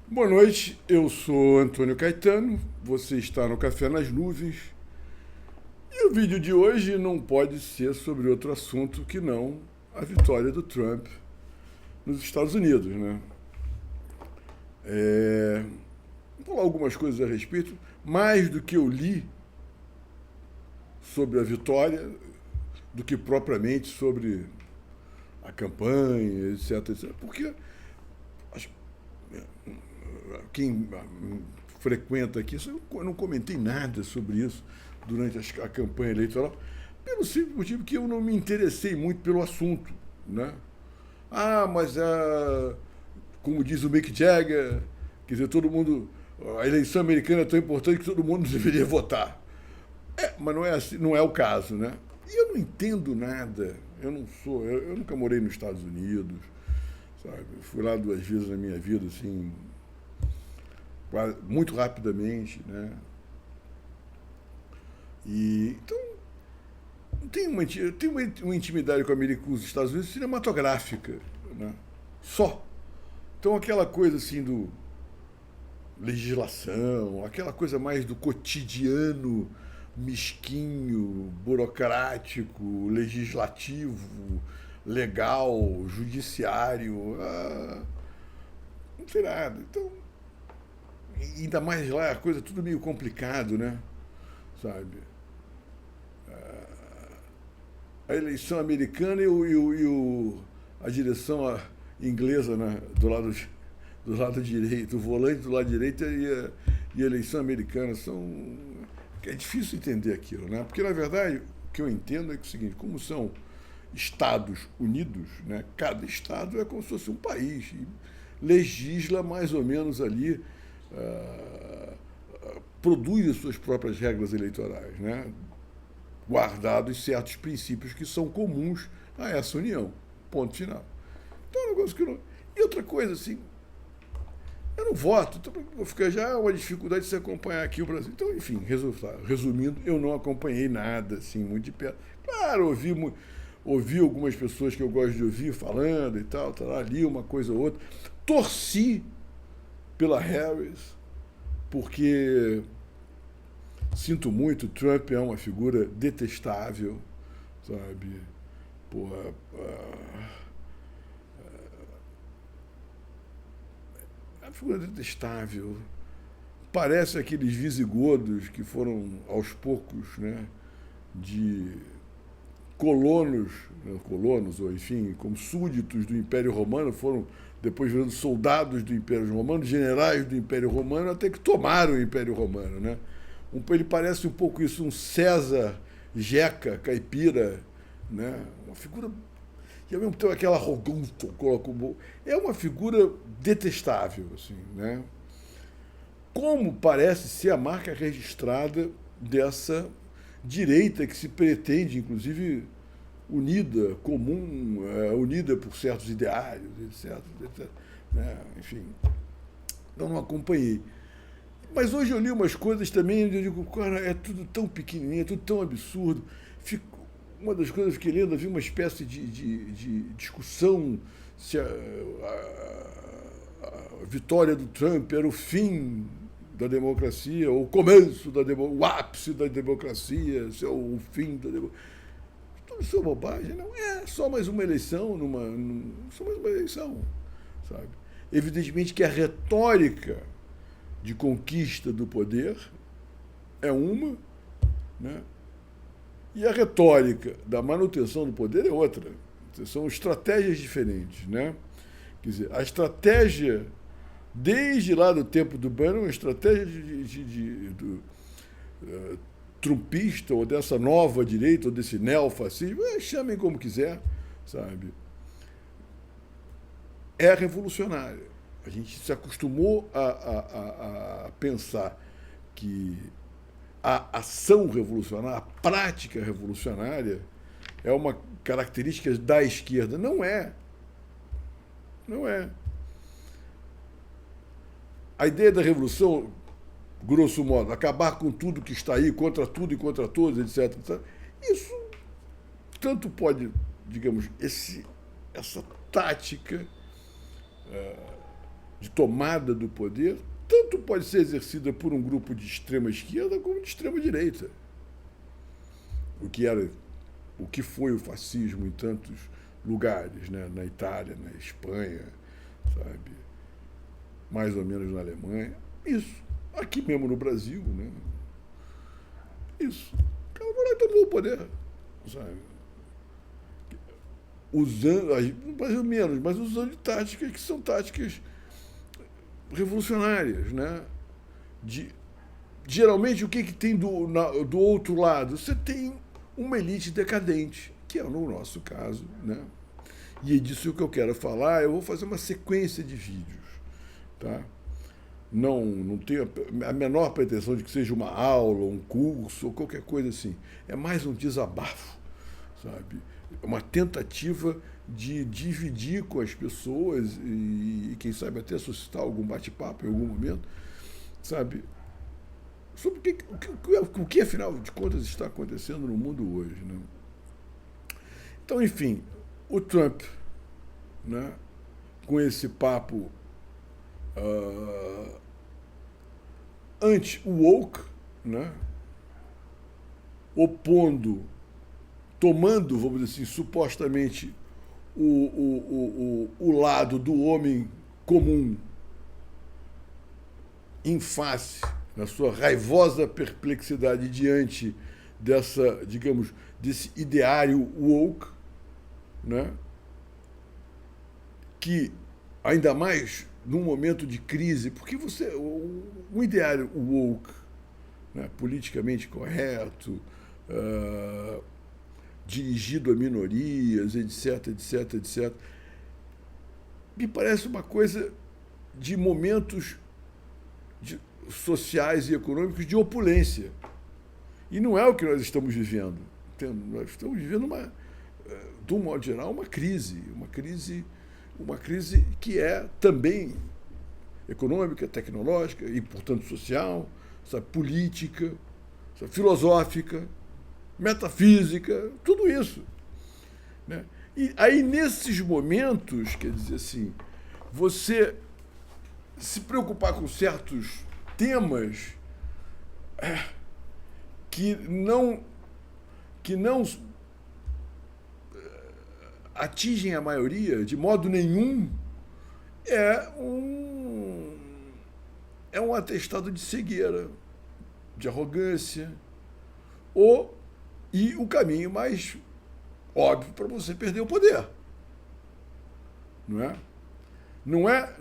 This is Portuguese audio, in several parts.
Boa noite, eu sou Antônio Caetano, você está no Café nas Nuvens e o vídeo de hoje não pode ser sobre outro assunto que não a vitória do Trump nos Estados Unidos, né? Vou falar algumas coisas a respeito, mais do que eu li sobre a vitória, do que propriamente sobre a campanha, etc. Porque quem frequenta aqui, eu não comentei nada sobre isso durante a campanha eleitoral, pelo simples motivo que eu não me interessei muito pelo assunto, né? Ah, mas como diz o Mick Jagger, quer dizer, todo mundo, a eleição americana é tão importante que todo mundo deveria votar. Mas não é assim, não é o caso, né? E eu não entendo nada. Eu nunca morei nos Estados Unidos, sabe? Fui lá 2 vezes na minha vida, assim, muito rapidamente, né? E então tem uma intimidade com os Estados Unidos cinematográfica, né? Só. Então aquela coisa assim do legislação, aquela coisa mais do cotidiano mesquinho, burocrático, legislativo, legal, judiciário, não sei nada. Então, ainda mais lá, a coisa tudo meio complicado, né? Sabe? A eleição americana a direção inglesa, né? Do lado direito, o volante do lado direito e a eleição americana são. É difícil entender aquilo, né? Porque, na verdade, o que eu entendo é que é o seguinte, como são Estados Unidos, né? Cada estado é como se fosse um país e legisla mais ou menos ali, produz as suas próprias regras eleitorais, né? Guardados certos princípios que são comuns a essa união. Ponto final. Então é um negócio que eu não. E outra coisa, assim, eu não voto, então vou ficar já uma dificuldade de se acompanhar aqui o Brasil. Então, enfim, resumindo, eu não acompanhei nada, assim, muito de perto. Claro, ouvi algumas pessoas que eu gosto de ouvir falando e tal, tá lá, ali uma coisa ou outra. Torci pela Harris, porque sinto muito, Trump é uma figura detestável, sabe? Porra, é uma figura detestável. Parece aqueles visigodos que foram aos poucos, né, de colonos, né, colonos, ou enfim, como súditos do Império Romano, foram depois virando soldados do Império Romano, generais do Império Romano, até que tomaram o Império Romano, né? Ele parece um pouco isso, um César Jeca, caipira, né? Uma figura e ao mesmo tempo aquela arrogância, é uma figura detestável, assim, né? Como parece ser a marca registrada dessa direita que se pretende, inclusive, unida, comum, unida por certos ideários, etc. etc, né? Enfim, eu não acompanhei. Mas hoje eu li umas coisas também e eu digo, cara, é tudo tão pequenininho, é tudo tão absurdo. Uma das coisas que eu fiquei lendo, havia uma espécie de discussão se a vitória do Trump era o fim da democracia, ou o começo o ápice da democracia, se é o fim da democracia. Tudo isso é bobagem, não é só mais uma eleição, só mais uma eleição, sabe? Evidentemente que a retórica de conquista do poder é uma, né? E a retórica da manutenção do poder é outra. São estratégias diferentes, né? Quer dizer, a estratégia, desde lá do tempo do Bannon, a estratégia do trumpista, ou dessa nova direita, ou desse neofascismo, chamem como quiser, sabe? É revolucionária. A gente se acostumou a pensar que a ação revolucionária, a prática revolucionária, é uma característica da esquerda. Não é. Não é. A ideia da revolução, grosso modo, acabar com tudo que está aí, contra tudo e contra todos, etc. etc. Isso tanto pode, digamos, essa tática de tomada do poder, tanto pode ser exercida por um grupo de extrema esquerda como de extrema direita. O que foi o fascismo em tantos lugares, né? Na Itália, na Espanha, sabe? Mais ou menos na Alemanha. Isso. Aqui mesmo no Brasil, né? Isso. O cara vai lá e tomou o poder, sabe? Usando, mais ou menos, mas usando de táticas que são táticas revolucionárias, né? Geralmente, o que tem do outro lado? Você tem uma elite decadente, que é no nosso caso, né? E é disso que eu quero falar. Eu vou fazer uma sequência de vídeos, tá? Não tenho a menor pretensão de que seja uma aula, um curso ou qualquer coisa assim. É mais um desabafo, sabe? É uma tentativa de dividir com as pessoas e quem sabe até suscitar algum bate-papo em algum momento, sabe? Sobre o que, afinal de contas, está acontecendo no mundo hoje, né? Então, enfim, o Trump, né, com esse papo anti-woke, né, tomando, vamos dizer assim, supostamente o lado do homem comum em face, na sua raivosa perplexidade diante desse ideário woke, né, que ainda mais num momento de crise, porque um ideário woke, né, politicamente correto, dirigido a minorias, etc, etc, etc, me parece uma coisa de momentos sociais e econômicos de opulência. E não é o que nós estamos vivendo. Nós estamos vivendo, de um modo geral, uma crise que é também econômica, tecnológica e, portanto, social, sabe, política, sabe, filosófica, metafísica, tudo isso, né? E aí, nesses momentos, quer dizer assim, você se preocupar com certos temas que não atingem a maioria de modo nenhum é um atestado de cegueira, de arrogância, e o caminho mais óbvio para você perder o poder. Não é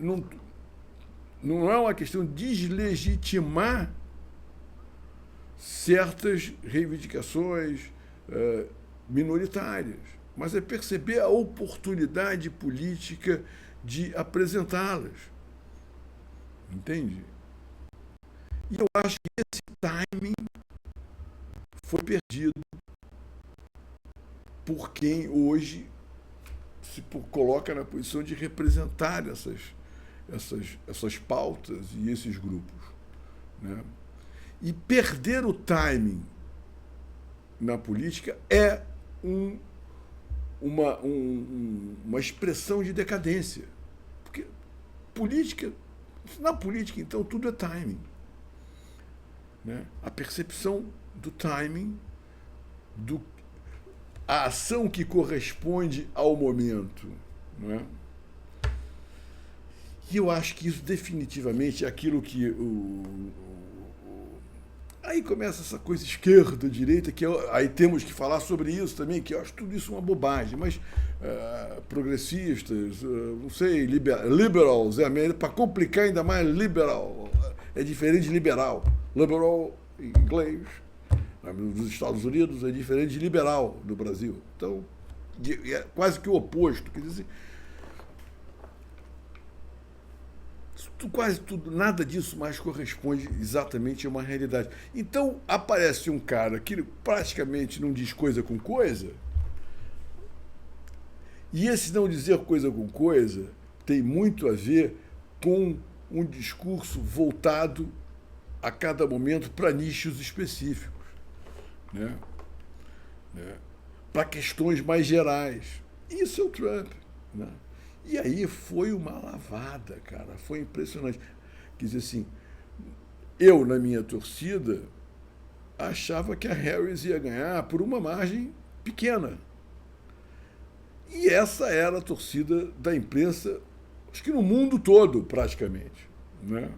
uma questão de deslegitimar certas reivindicações minoritárias, mas é perceber a oportunidade política de apresentá-las. Entende? E eu acho que esse timing foi perdido por quem hoje se coloca na posição de representar essas pautas e esses grupos, né? E perder o timing na política é uma expressão de decadência. Porque na política, então, tudo é timing, né? A percepção do timing, a ação que corresponde ao momento, não é? E eu acho que isso definitivamente é aquilo que aí começa essa coisa esquerda, direita, aí temos que falar sobre isso também, que eu acho tudo isso uma bobagem, mas progressistas, não sei, liberals, para complicar ainda mais, liberal, é diferente de liberal. Liberal em inglês, nos Estados Unidos, é diferente de liberal no Brasil. Então, é quase que o oposto. Quer dizer, quase tudo, nada disso mais corresponde exatamente a uma realidade. Então, aparece um cara que praticamente não diz coisa com coisa, e esse não dizer coisa com coisa tem muito a ver com um discurso voltado a cada momento para nichos específicos, né? Para questões mais gerais. Isso é o Trump, né? E aí foi uma lavada, cara, foi impressionante. Quer dizer assim, eu, na minha torcida, achava que a Harris ia ganhar por uma margem pequena. E essa era a torcida da imprensa, acho que no mundo todo, praticamente. Né?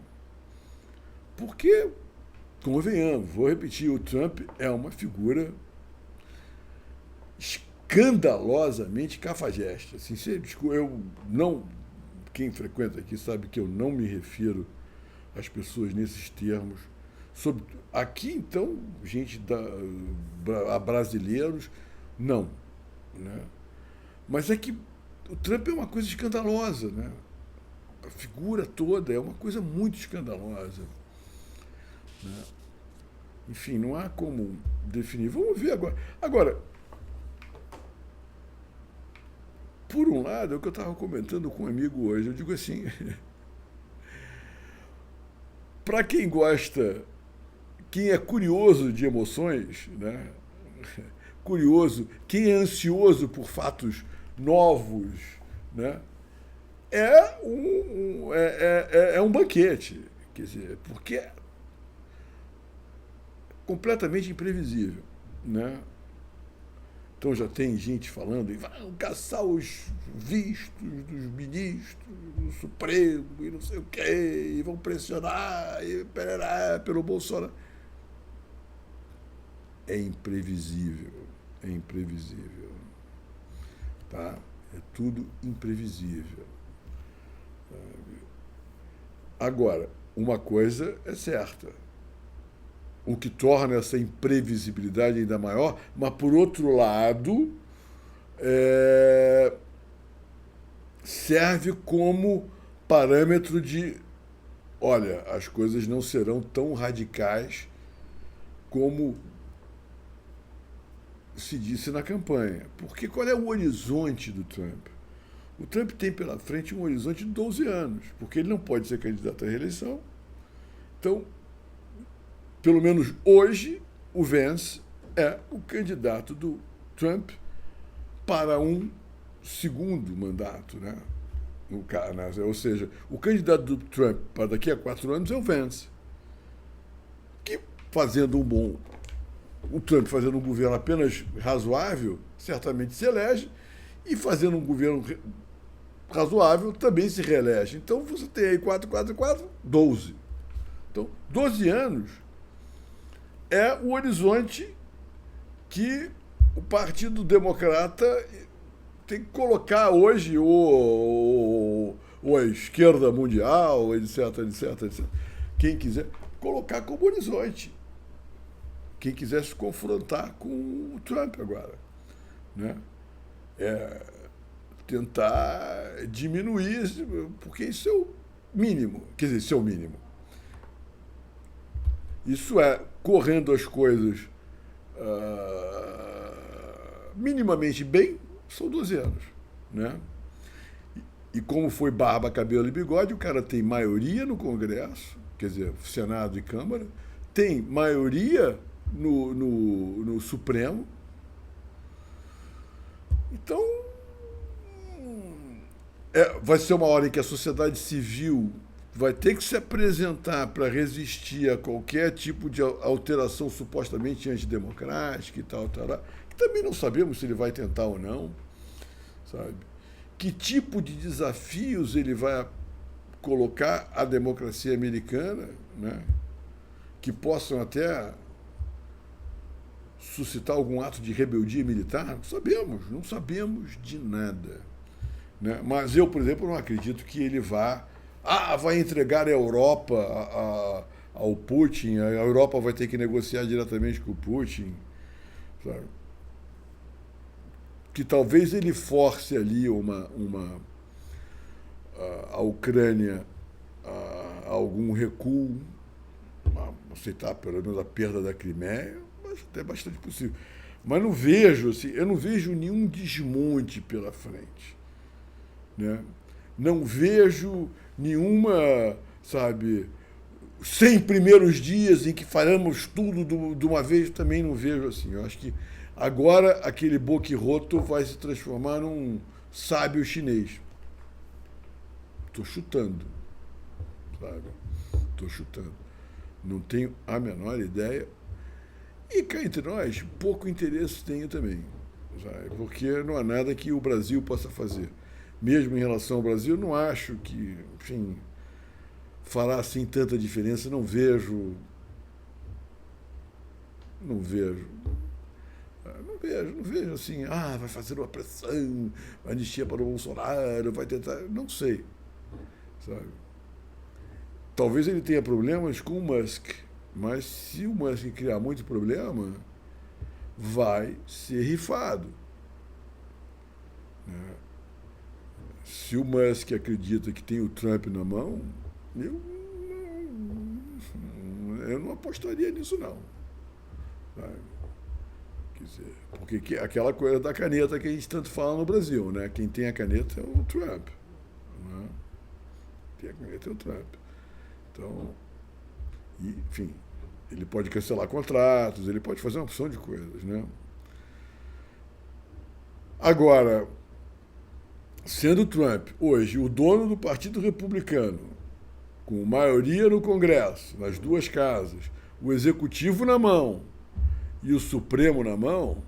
Porque, convenhamos, vou repetir, o Trump é uma figura escandalosamente cafajeste. Assim, eu não, quem frequenta aqui sabe que eu não me refiro às pessoas nesses termos. Aqui, então, a brasileiros, não. Né? Mas é que o Trump é uma coisa escandalosa, né? A figura toda é uma coisa muito escandalosa. Né? Enfim, não há como definir. Vamos ver agora. Agora, por um lado, é o que eu estava comentando com um amigo hoje. Eu digo assim, para quem gosta, quem é curioso de emoções, né? Curioso, quem é ansioso por fatos novos, né? É um banquete, quer dizer, porque é completamente imprevisível, né? Então já tem gente falando e vão caçar os vistos dos ministros do Supremo e não sei o quê, e vão pressionar e pererá, pelo Bolsonaro. É imprevisível, é imprevisível. Tá? É tudo imprevisível. Agora, uma coisa é certa. O que torna essa imprevisibilidade ainda maior, mas, por outro lado, serve como parâmetro de, olha, as coisas não serão tão radicais como se disse na campanha. Porque qual é o horizonte do Trump? O Trump tem pela frente um horizonte de 12 anos, porque ele não pode ser candidato à reeleição. Então, pelo menos hoje, o Vance é o candidato do Trump para um segundo mandato, né? Ou seja, o candidato do Trump para daqui a 4 anos é o Vance, que fazendo o Trump fazendo um governo apenas razoável, certamente se elege, e fazendo um governo razoável também se reelege. Então você tem aí 4, 4, 4, 12. Então, 12 anos é o horizonte que o Partido Democrata tem que colocar hoje, ou a esquerda mundial, etc, etc, etc. Quem quiser colocar como horizonte. Quem quiser se confrontar com o Trump agora. Né? Tentar diminuir, porque isso é o mínimo. Quer dizer, isso é o mínimo. Isso é, correndo as coisas minimamente bem, são 12 anos. Né? E como foi barba, cabelo e bigode, o cara tem maioria no Congresso, quer dizer, Senado e Câmara, tem maioria no Supremo. Então, vai ser uma hora em que a sociedade civil vai ter que se apresentar para resistir a qualquer tipo de alteração supostamente antidemocrática e tal, que também não sabemos se ele vai tentar ou não, sabe? Que tipo de desafios ele vai colocar à democracia americana, né? Que possam até suscitar algum ato de rebeldia militar? Não sabemos de nada. Né? Mas eu, por exemplo, não acredito que ele vai entregar a Europa ao Putin, a Europa vai ter que negociar diretamente com o Putin. Sabe? Que talvez ele force ali a Ucrânia a algum recuo, aceitar pelo menos a perda da Crimeia, mas até bastante possível. Mas não vejo, assim, eu não vejo nenhum desmonte pela frente. Né? Não vejo nenhuma, sabe, 100 primeiros dias em que faremos tudo de uma vez, também não vejo assim. Eu acho que agora aquele boquiroto vai se transformar num sábio chinês. Estou chutando, sabe? Estou chutando. Não tenho a menor ideia. E cá entre nós, pouco interesse tenho também, sabe? Porque não há nada que o Brasil possa fazer. Mesmo em relação ao Brasil, não acho que, enfim, fará assim tanta diferença. Não vejo assim, vai fazer uma pressão, vai anistia para o Bolsonaro, vai tentar. Não sei, sabe? Talvez ele tenha problemas com o Musk, mas se o Musk criar muito problema, vai ser rifado, né? Se o Musk acredita que tem o Trump na mão, eu não apostaria nisso, não. Sabe? Quer dizer, porque aquela coisa da caneta que a gente tanto fala no Brasil, né? Quem tem a caneta é o Trump, né? Quem tem a caneta é o Trump. Então, enfim, ele pode cancelar contratos, ele pode fazer uma opção de coisas, né? Agora, sendo Trump hoje o dono do Partido Republicano, com maioria no Congresso, nas duas casas, o executivo na mão e o Supremo na mão,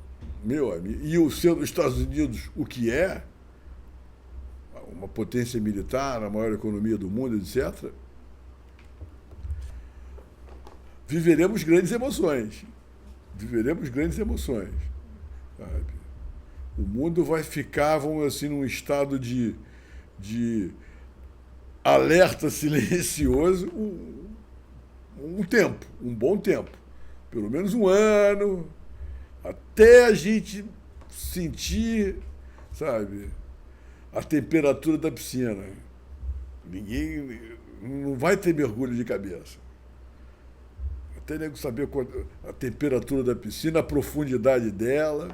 meu amigo, e o sendo os Estados Unidos o que é, uma potência militar, a maior economia do mundo, etc., viveremos grandes emoções. Viveremos grandes emoções. Sabe? O mundo vai ficar, vamos assim, num estado de alerta silencioso um tempo, um bom tempo. Pelo menos um ano, até a gente sentir, sabe, a temperatura da piscina. Ninguém não vai ter mergulho de cabeça. Até nego saber a temperatura da piscina, a profundidade dela.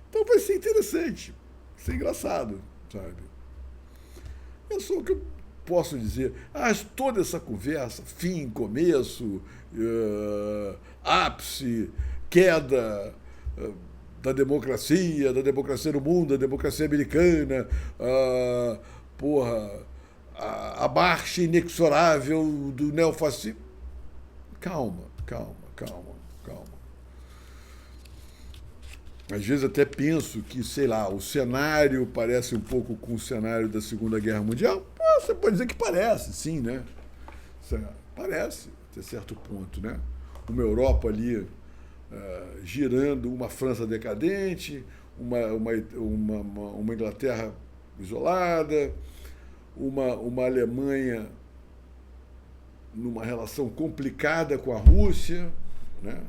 Então vai ser interessante, vai ser engraçado, sabe? É só o que eu posso dizer. Toda essa conversa, fim, começo, ápice, queda da democracia no mundo, da democracia americana, a marcha inexorável do neofascismo. Calma. Às vezes até penso que, sei lá, o cenário parece um pouco com o cenário da Segunda Guerra Mundial. Você pode dizer que parece, sim, né? Parece, até certo ponto, né? Uma Europa ali girando, uma França decadente, uma Inglaterra isolada, uma Alemanha numa relação complicada com a Rússia, né?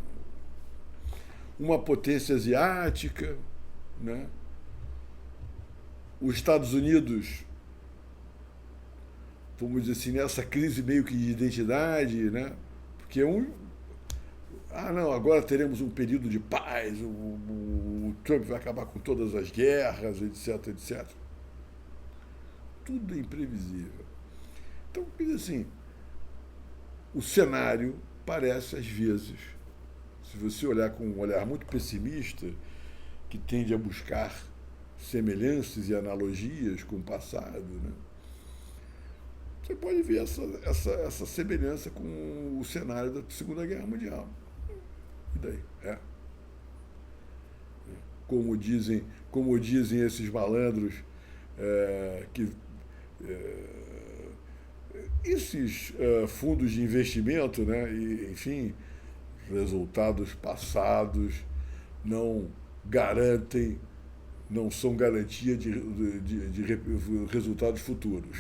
Uma potência asiática, né? Os Estados Unidos, vamos dizer assim, nessa crise meio que de identidade, né? Porque não, agora teremos um período de paz, o Trump vai acabar com todas as guerras, etc. Tudo é imprevisível. Então, quer dizer assim, o cenário parece, às vezes, se você olhar com um olhar muito pessimista, que tende a buscar semelhanças e analogias com o passado, né? Você pode ver essa semelhança com o cenário da Segunda Guerra Mundial. E daí? Como dizem esses malandros, esses fundos de investimento, né? E, enfim, resultados passados não são garantia de resultados futuros.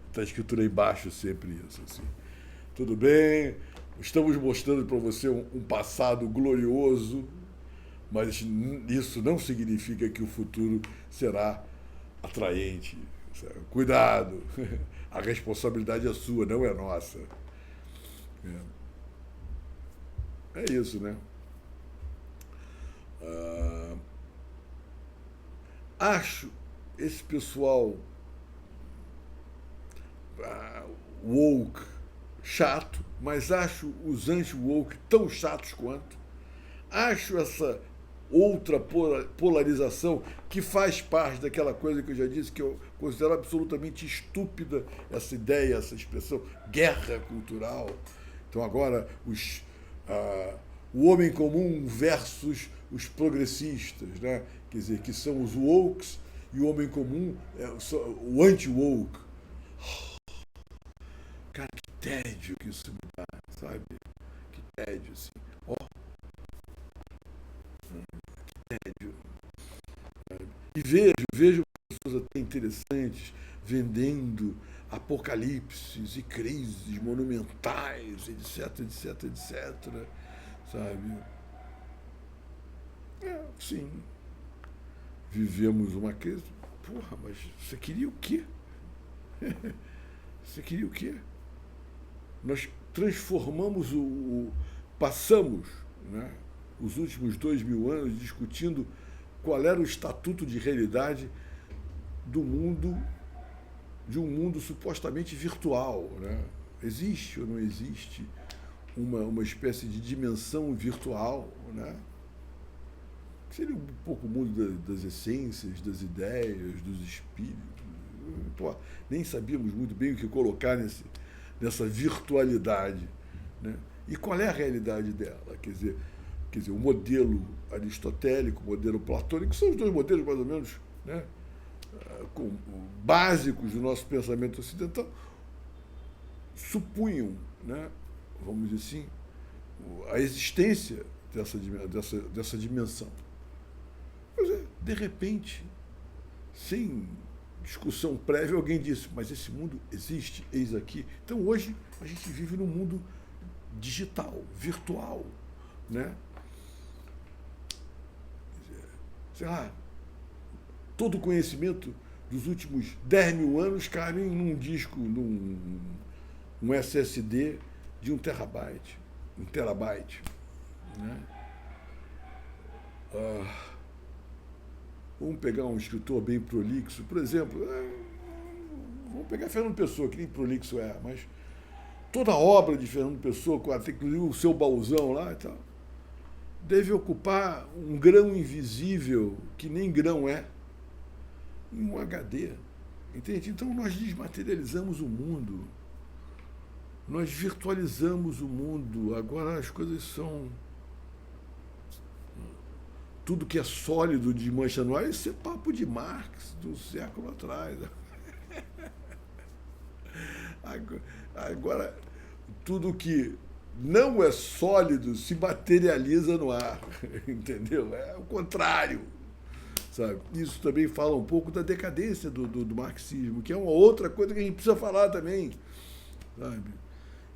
Está escrito lá embaixo sempre isso. Assim. Tudo bem, estamos mostrando para você um passado glorioso, mas isso não significa que o futuro será atraente. Cuidado, a responsabilidade é sua, não é nossa. É isso, né? Acho esse pessoal woke chato, mas acho os anti-woke tão chatos quanto. Acho essa outra polarização que faz parte daquela coisa que eu já disse, que eu considero absolutamente estúpida, essa ideia, essa expressão, guerra cultural. Então agora o homem comum versus os progressistas, né? Quer dizer, que são os wokes, e o homem comum é o anti-woke. Cara, que tédio que isso me dá, sabe? Que tédio, assim. Ó, tédio. E vejo pessoas até interessantes vendendo apocalipses e crises monumentais, etc, etc, etc, sabe? Sim, vivemos uma crise. Porra, mas você queria o quê? Você queria o quê? Nós transformamos passamos, né, os últimos 2000 anos discutindo qual era o estatuto de realidade do mundo, de um mundo supostamente virtual, né? Existe ou não existe uma espécie de dimensão virtual, né? Que seria um pouco o mundo das essências, das ideias, dos espíritos. Pô, nem sabíamos muito bem o que colocar nessa virtualidade, né? E qual é a realidade dela? Quer dizer, o modelo aristotélico, o modelo platônico, são os dois modelos mais ou menos, né, básicos do nosso pensamento ocidental, supunham, né, vamos dizer assim, a existência dessa dimensão. Pois é, de repente, sem discussão prévia, alguém disse, mas esse mundo existe, eis aqui. Então hoje a gente vive num mundo digital, virtual, né? Sei lá, todo o conhecimento dos últimos 10.000 anos cabe num disco, num SSD de 1 terabyte, 1 terabyte, né? Vamos pegar um escritor bem prolixo, por exemplo, vamos pegar Fernando Pessoa, que nem prolixo é, mas toda a obra de Fernando Pessoa, inclusive o seu baúzão lá e tal, deve ocupar um grão invisível, que nem grão é, em um HD. Entende? Então nós desmaterializamos o mundo, nós virtualizamos o mundo, agora as coisas são... Tudo que é sólido de mancha no ar, isso é papo de Marx, do século atrás. Agora, tudo que não é sólido se materializa no ar, entendeu? É o contrário, sabe? Isso também fala um pouco da decadência do marxismo, que é uma outra coisa que a gente precisa falar também, sabe?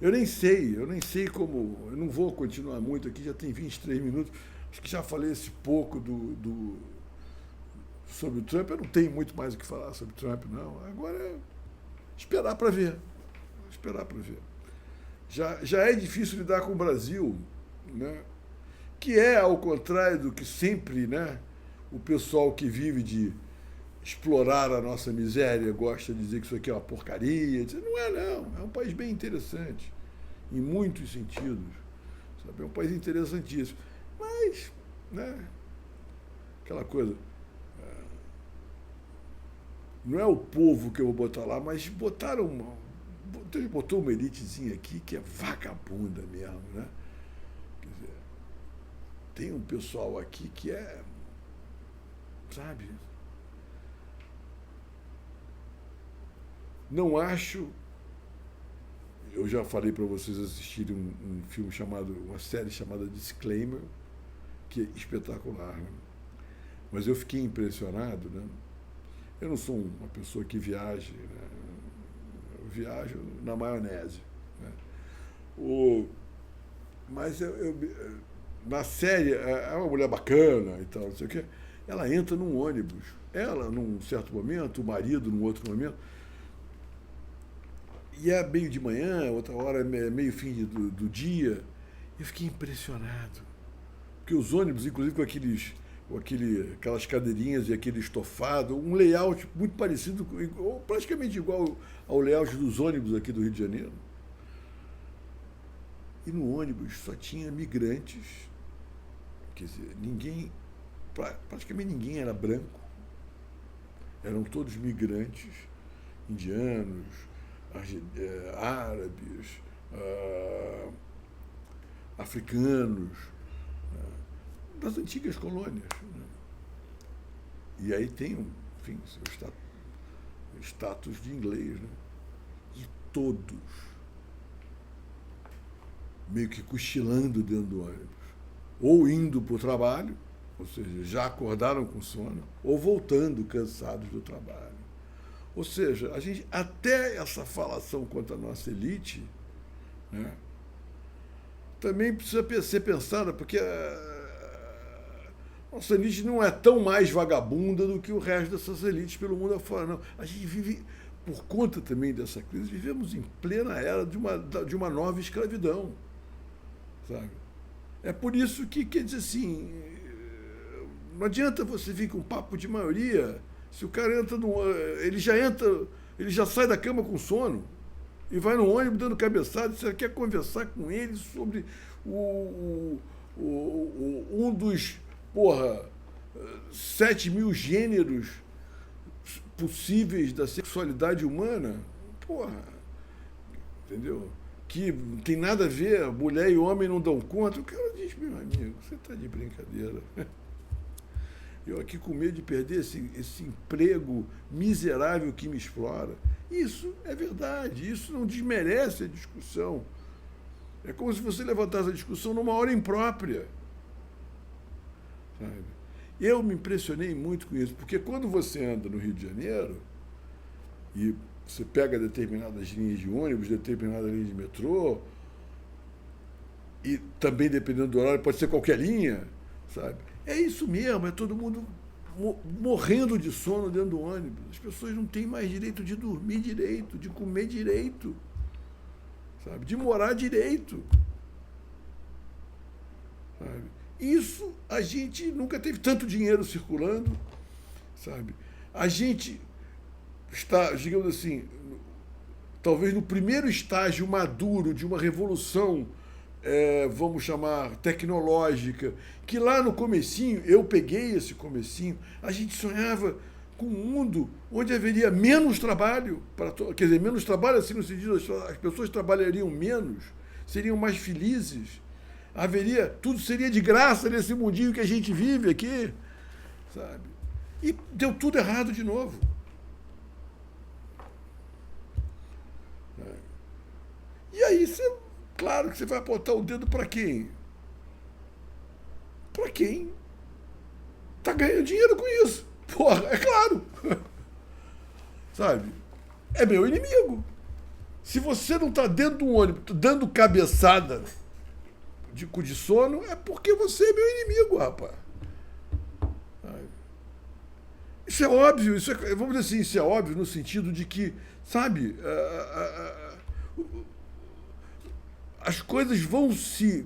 Eu nem sei como, eu não vou continuar muito aqui, já tem 23 minutos, acho que já falei esse pouco sobre o Trump, eu não tenho muito mais o que falar sobre o Trump, não. Agora é esperar para ver, esperar para ver. Já é difícil lidar com o Brasil, né? Que é ao contrário do que sempre, né, o pessoal que vive de explorar a nossa miséria gosta de dizer que isso aqui é uma porcaria. Não é, não. É um país bem interessante, em muitos sentidos. Sabe? É um país interessantíssimo. Mas, né, aquela coisa, não é o povo que eu vou botar lá, mas botou uma elitezinha aqui que é vagabunda mesmo, né? Quer dizer, tem um pessoal aqui que é, sabe? Não acho. Eu já falei para vocês assistirem um filme uma série chamada Disclaimer, que é espetacular, né? Mas eu fiquei impressionado, né? Eu não sou uma pessoa que viaje, né? Eu viajo na maionese, né? Mas na série, é uma mulher bacana e tal, não sei o quê. Ela entra num ônibus. Ela, num certo momento, o marido, num outro momento. E é meio de manhã, outra hora é meio fim do dia. Eu fiquei impressionado. Porque os ônibus, inclusive com aquelas cadeirinhas e aquele estofado, um layout muito parecido, ou praticamente igual ao layout dos ônibus aqui do Rio de Janeiro. E no ônibus só tinha migrantes, quer dizer, ninguém praticamente ninguém era branco. Eram todos migrantes, indianos, árabes, africanos, né, das antigas colônias. Né? E aí tem, enfim, seu status de inglês. Né? E todos meio que cochilando dentro do ônibus. Ou indo para o trabalho, ou seja, já acordaram com sono, ou voltando cansados do trabalho. Ou seja, a gente, até essa falação contra a nossa elite, né, também precisa ser pensada, porque a nossa elite não é tão mais vagabunda do que o resto dessas elites pelo mundo afora, não. A gente vive, por conta também dessa crise, vivemos em plena era de uma nova escravidão, sabe? É por isso que, quer dizer assim, não adianta você vir com papo de maioria, se o cara entra ele já sai da cama com sono e vai no ônibus dando cabeçada, você quer conversar com ele sobre um dos, 7.000 gêneros possíveis da sexualidade humana, entendeu? Que não tem nada a ver, mulher e homem não dão conta. O cara diz, meu amigo, você está de brincadeira. Eu aqui com medo de perder esse emprego miserável que me explora. Isso é verdade, isso não desmerece a discussão. É como se você levantasse a discussão numa hora imprópria. Sabe? Eu me impressionei muito com isso, porque quando você anda no Rio de Janeiro e você pega determinadas linhas de ônibus, determinadas linhas de metrô, e também, dependendo do horário, pode ser qualquer linha, sabe? É isso mesmo, é todo mundo morrendo de sono dentro do ônibus. As pessoas não têm mais direito de dormir direito, de comer direito, sabe? De morar direito. Sabe? Isso, a gente nunca teve tanto dinheiro circulando, sabe? A gente está, digamos assim, talvez no primeiro estágio maduro de uma revolução, vamos chamar, tecnológica, que lá no comecinho, eu peguei esse comecinho, a gente sonhava com um mundo onde haveria menos trabalho, quer dizer, menos trabalho assim no sentido, as pessoas trabalhariam menos, seriam mais felizes, tudo seria de graça nesse mundinho que a gente vive aqui, sabe? E deu tudo errado de novo. E aí, claro que você vai apontar o dedo para quem? Para quem está ganhando dinheiro com isso. Porra, é claro. Sabe? É meu inimigo. Se você não está dentro de um ônibus dando cabeçada de sono, é porque você é meu inimigo, rapaz. Isso é óbvio, vamos dizer assim, isso é óbvio no sentido de que, sabe, as coisas vão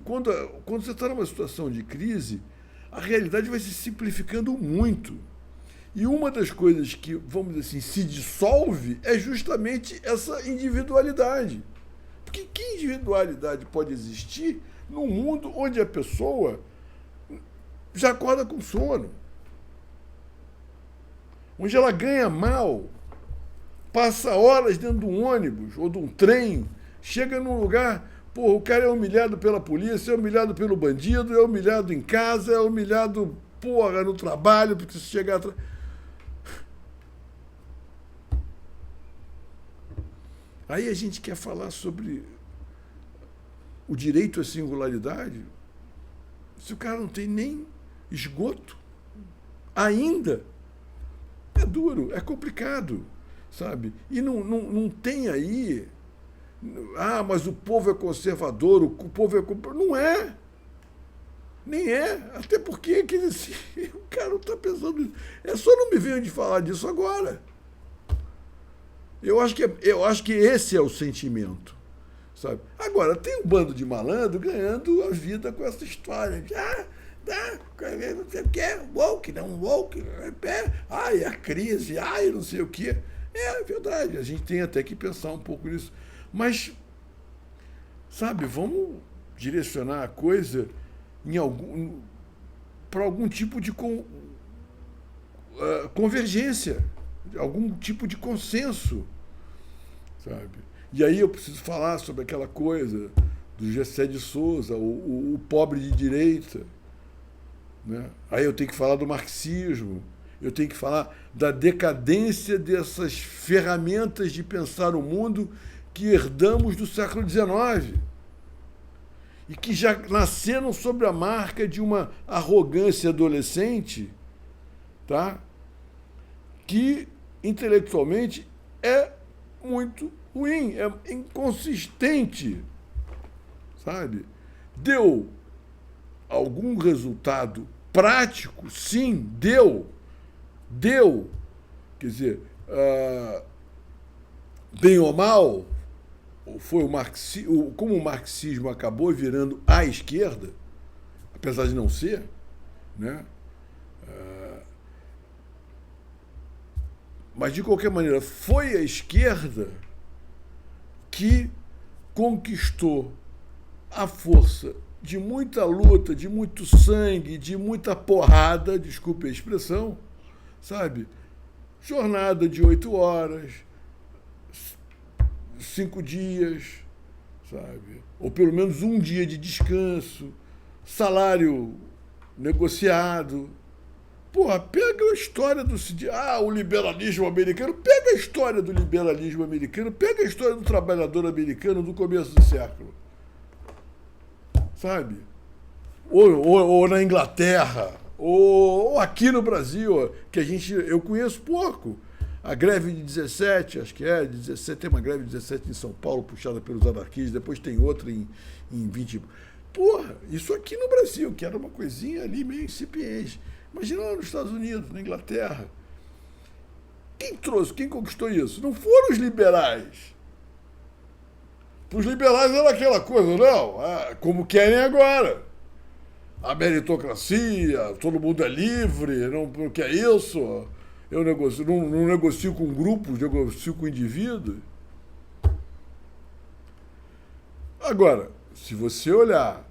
quando você está numa situação de crise, a realidade vai se simplificando muito. E uma das coisas que, vamos dizer assim, se dissolve é justamente essa individualidade. Porque que individualidade pode existir num mundo onde a pessoa já acorda com sono? Onde ela ganha mal, passa horas dentro de um ônibus ou de um trem, chega num lugar, o cara é humilhado pela polícia, é humilhado pelo bandido, é humilhado em casa, é humilhado, no trabalho, porque se chegar atrás. Aí a gente quer falar sobre o direito à singularidade, se o cara não tem nem esgoto, ainda. É duro, é complicado, sabe? E não tem aí, mas o povo é conservador, o povo é... Não é. Nem é. Até porque, quer dizer, o cara não está pensando nisso. É só não me venham de falar disso agora. Eu acho que esse é o sentimento, sabe? Agora, tem um bando de malandro ganhando a vida com essa história de não sei o que, woke, não woke, a crise, não sei o que. É verdade, a gente tem até que pensar um pouco nisso. Mas, sabe, vamos direcionar a coisa para algum tipo de convergência, algum tipo de consenso, sabe? E aí eu preciso falar sobre aquela coisa do Gessé de Souza, o pobre de direita, né? Aí eu tenho que falar do marxismo, eu tenho que falar da decadência dessas ferramentas de pensar o mundo que herdamos do século XIX e que já nasceram sob a marca de uma arrogância adolescente, tá? Que intelectualmente é muito ruim, é inconsistente, sabe? Deu algum resultado prático? Sim, deu. Deu. Quer dizer, bem ou mal, foi como o marxismo acabou virando à esquerda, apesar de não ser, né? Mas, de qualquer maneira, foi a esquerda que conquistou a força de muita luta, de muito sangue, de muita porrada, desculpe a expressão, sabe? Jornada de 8 horas, 5 dias, sabe? Ou pelo menos um dia de descanso, salário negociado. Porra, pega a história o liberalismo americano, pega a história do liberalismo americano, pega a história do trabalhador americano do começo do século. Sabe? Ou na Inglaterra, ou aqui no Brasil, que eu conheço pouco. A greve de 17, acho que de 17, tem uma greve de 17 em São Paulo, puxada pelos anarquistas, depois tem outra em 20. Porra, isso aqui no Brasil, que era uma coisinha ali meio incipiente. Imagina lá nos Estados Unidos, na Inglaterra. Quem conquistou isso? Não foram os liberais. Para os liberais era aquela coisa, não, como querem agora. A meritocracia, todo mundo é livre, não quer isso. Eu não negocio com grupos, negocio com indivíduos. Agora, se você olhar,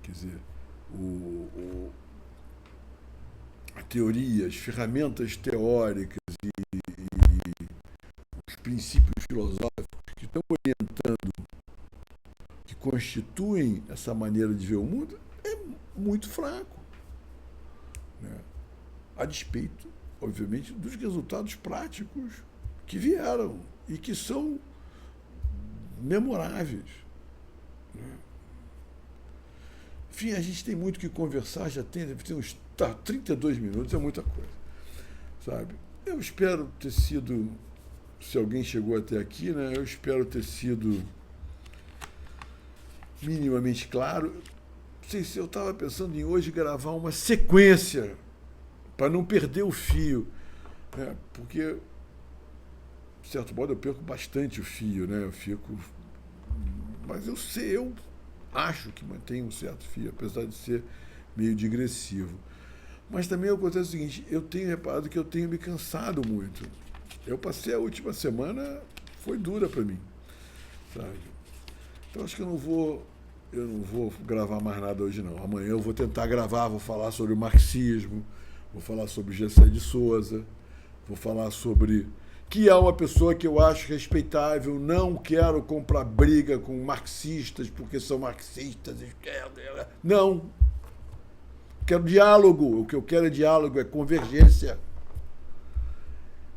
quer dizer, a teoria, as ferramentas teóricas e os princípios filosóficos que estão orientando, que constituem essa maneira de ver o mundo, é muito fraco, né? A despeito, obviamente, dos resultados práticos que vieram e que são memoráveis, né? Enfim, a gente tem muito que conversar, já tem uns 32 minutos, é muita coisa, sabe? Eu espero ter sido, se alguém chegou até aqui, né? Eu espero ter sido minimamente claro. Não sei se eu estava pensando em hoje gravar uma sequência para não perder o fio, né? Porque, de certo modo, eu perco bastante o fio, né? Mas eu acho que mantenho um certo fio, apesar de ser meio digressivo. Mas também acontece o seguinte, eu tenho reparado que eu tenho me cansado muito. Eu passei a última semana, foi dura para mim, sabe? Então acho que eu não vou gravar mais nada hoje não. Amanhã eu vou tentar gravar, vou falar sobre o marxismo, vou falar sobre Gessé de Souza, vou falar sobre que é uma pessoa que eu acho respeitável, não quero comprar briga com marxistas porque são marxistas, não. Quero diálogo, o que eu quero é diálogo, é convergência.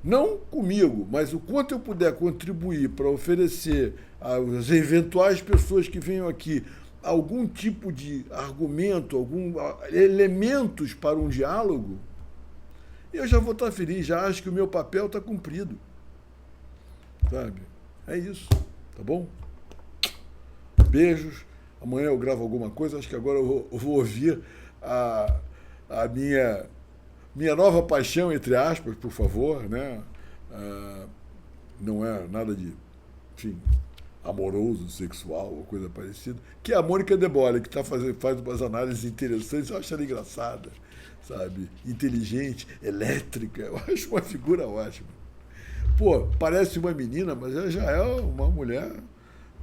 Não comigo, mas o quanto eu puder contribuir para oferecer às eventuais pessoas que venham aqui algum tipo de argumento, elementos para um diálogo, eu já vou estar feliz, já acho que o meu papel está cumprido. Sabe? É isso, tá bom? Beijos. Amanhã eu gravo alguma coisa, acho que agora eu vou ouvir a minha nova paixão, entre aspas, por favor, né? Não é nada de, enfim, amoroso, sexual ou coisa parecida, que é a Mônica De Bolle, que faz umas análises interessantes, eu acho ela engraçada, sabe? Inteligente, elétrica, eu acho uma figura ótima. Pô, parece uma menina, mas ela já é uma mulher.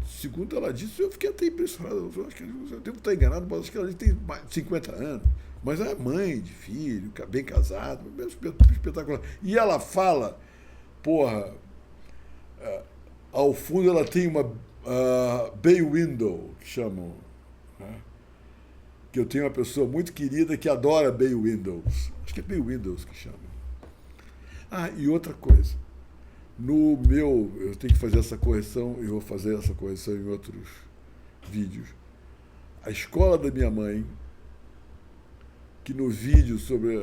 Segundo ela disse, eu fiquei até impressionado. Eu acho que eu devo estar enganado, mas acho que ela tem mais de 50 anos. Mas é mãe de filho, bem casado, espetacular. E ela fala, porra, ao fundo ela tem uma bay window, que chamam, né? Que eu tenho uma pessoa muito querida que adora bay windows. Acho que é bay windows que chama. Ah, e outra coisa. No meu, eu tenho que fazer essa correção, eu vou fazer essa correção em outros vídeos. A escola da minha mãe, que no vídeo sobre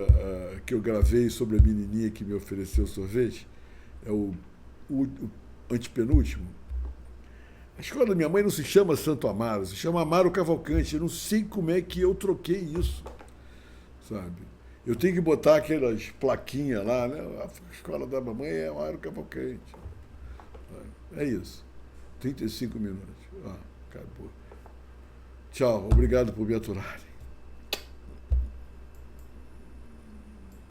que eu gravei sobre a menininha que me ofereceu sorvete, é o antepenúltimo. A escola da minha mãe não se chama Santo Amaro, se chama Amaro Cavalcante. Eu não sei como é que eu troquei isso, sabe? Eu tenho que botar aquelas plaquinhas lá, né? A escola da mamãe é Amaro Cavalcante. É isso. 35 minutos. Acabou. Tchau. Obrigado por me aturarem.